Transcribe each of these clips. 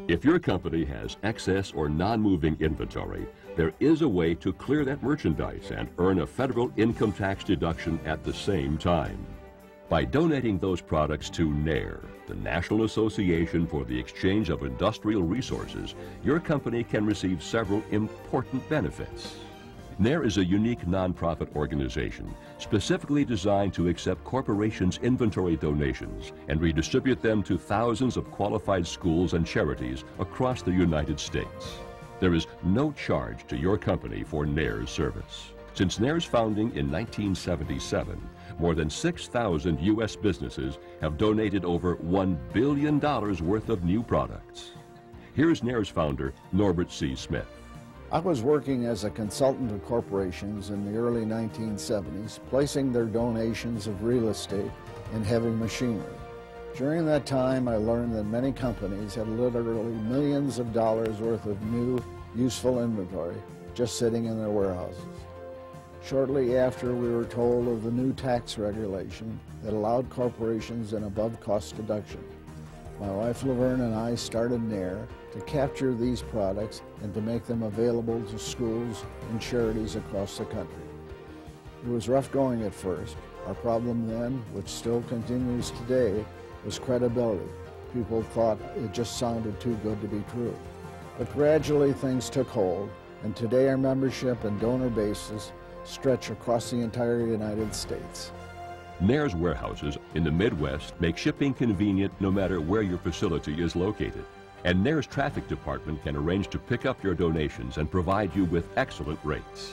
If your company has excess or non-moving inventory, there is a way to clear that merchandise and earn a federal income tax deduction at the same time. By donating those products to NAIR, the National Association for the Exchange of Industrial Resources, your company can receive several important benefits. NAIR is a unique nonprofit organization specifically designed to accept corporations' inventory donations and redistribute them to thousands of qualified schools and charities across the United States. There is no charge to your company for NAIR's service. Since NAIR's founding in 1977, more than 6,000 U.S. businesses have donated over $1 billion worth of new products. Here's NAIR's founder, Norbert C. Smith. I was working as a consultant to corporations in the early 1970s, placing their donations of real estate and heavy machinery. During that time, I learned that many companies had literally millions of dollars worth of new, useful inventory just sitting in their warehouses. Shortly after, we were told of the new tax regulation that allowed corporations an above-cost deduction. My wife Laverne and I started NAIR to capture these products and to make them available to schools and charities across the country. It was rough going at first. Our problem then, which still continues today, was credibility. People thought it just sounded too good to be true. But gradually things took hold, and today our membership and donor bases stretch across the entire United States. NAIR's warehouses in the Midwest make shipping convenient no matter where your facility is located. And NAIR's traffic department can arrange to pick up your donations and provide you with excellent rates.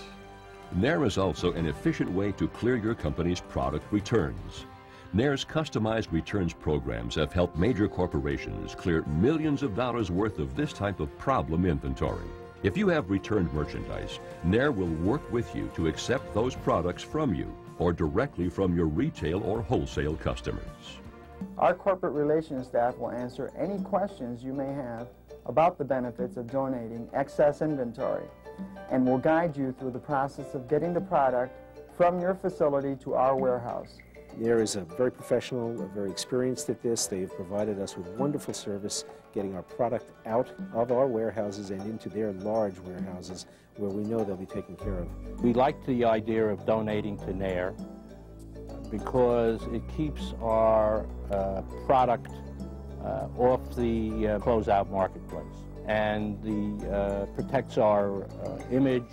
NAIR is also an efficient way to clear your company's product returns. NAIR's customized returns programs have helped major corporations clear millions of dollars worth of this type of problem inventory. If you have returned merchandise, NAIR will work with you to accept those products from you or directly from your retail or wholesale customers. Our corporate relations staff will answer any questions you may have about the benefits of donating excess inventory and will guide you through the process of getting the product from your facility to our warehouse. NAIR is very professional, very experienced at this. They've provided us with wonderful service getting our product out of our warehouses and into their large warehouses where we know they'll be taken care of. We like the idea of donating to NAIR because it keeps our product off the closeout marketplace and protects our image.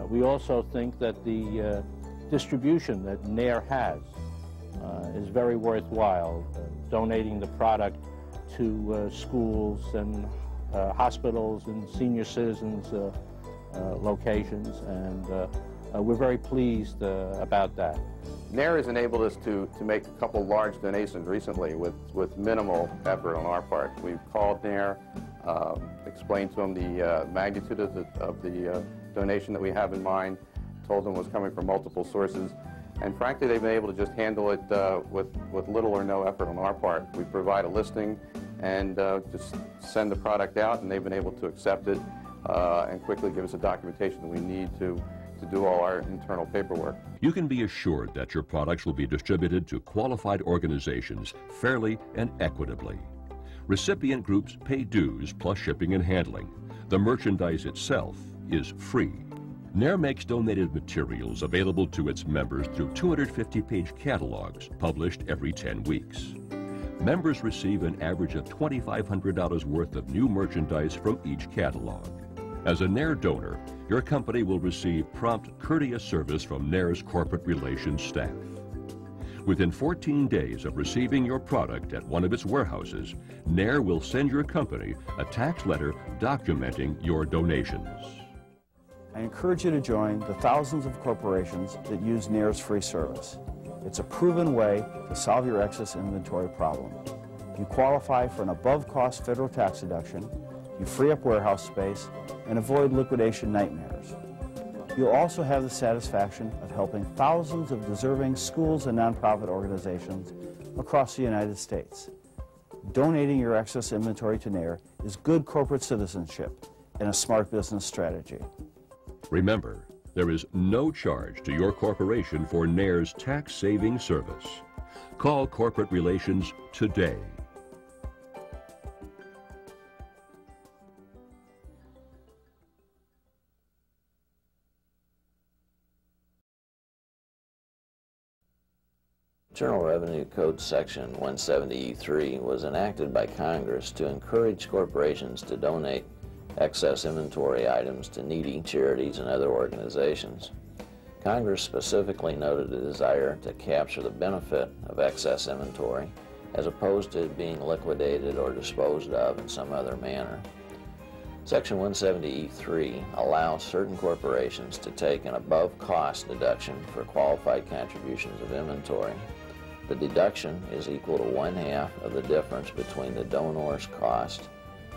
We also think that the distribution that NAIR has is very worthwhile, donating the product to schools and hospitals and senior citizens locations, and we're very pleased about that. NAIR has enabled us to make a couple large donations recently with minimal effort on our part. We've called NAIR, explained to them the magnitude of the donation that we have in mind, told them it was coming from multiple sources, and frankly they've been able to just handle it with little or no effort on our part. We provide a listing and just send the product out, and they've been able to accept it and quickly give us the documentation that we need to do all our internal paperwork. You can be assured that your products will be distributed to qualified organizations fairly and equitably. Recipient groups pay dues plus shipping and handling. The merchandise itself is free. NAIR makes donated materials available to its members through 250-page catalogs published every 10 weeks. Members receive an average of $2,500 worth of new merchandise from each catalog. As a NAIR donor, your company will receive prompt, courteous service from NAIR's corporate relations staff. Within 14 days of receiving your product at one of its warehouses, NAIR will send your company a tax letter documenting your donations. I encourage you to join the thousands of corporations that use NAIR's free service. It's a proven way to solve your excess inventory problem. You qualify for an above-cost federal tax deduction, you free up warehouse space, and avoid liquidation nightmares. You'll also have the satisfaction of helping thousands of deserving schools and nonprofit organizations across the United States. Donating your excess inventory to NAIR is good corporate citizenship and a smart business strategy. Remember, there is no charge to your corporation for NAIR's tax-saving service. Call Corporate Relations today. Internal Revenue Code Section 170E3 was enacted by Congress to encourage corporations to donate excess inventory items to needy charities and other organizations. Congress specifically noted a desire to capture the benefit of excess inventory as opposed to it being liquidated or disposed of in some other manner. Section 170E3 allows certain corporations to take an above-cost deduction for qualified contributions of inventory. The deduction is equal to 1/2 of the difference between the donor's cost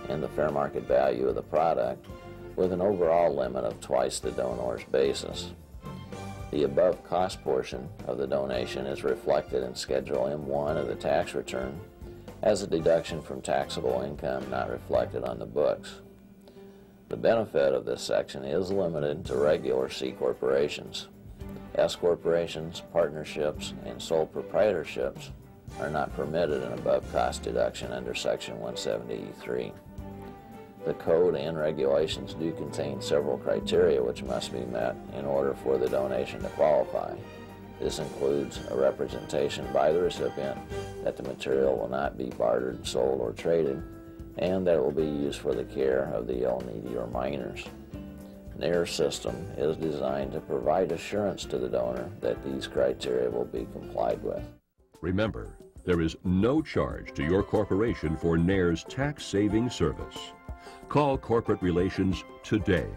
and the fair market value of the product, with an overall limit of twice the donor's basis. The above cost portion of the donation is reflected in Schedule M1 of the tax return as a deduction from taxable income not reflected on the books. The benefit of this section is limited to regular C corporations. S corporations, partnerships, and sole proprietorships are not permitted an above-cost deduction under Section 170E3. The code and regulations do contain several criteria which must be met in order for the donation to qualify. This includes a representation by the recipient that the material will not be bartered, sold, or traded, and that it will be used for the care of the ill, needy, or minors. NAIR's system is designed to provide assurance to the donor that these criteria will be complied with. Remember, there is no charge to your corporation for NAIR's tax-saving service. Call Corporate Relations today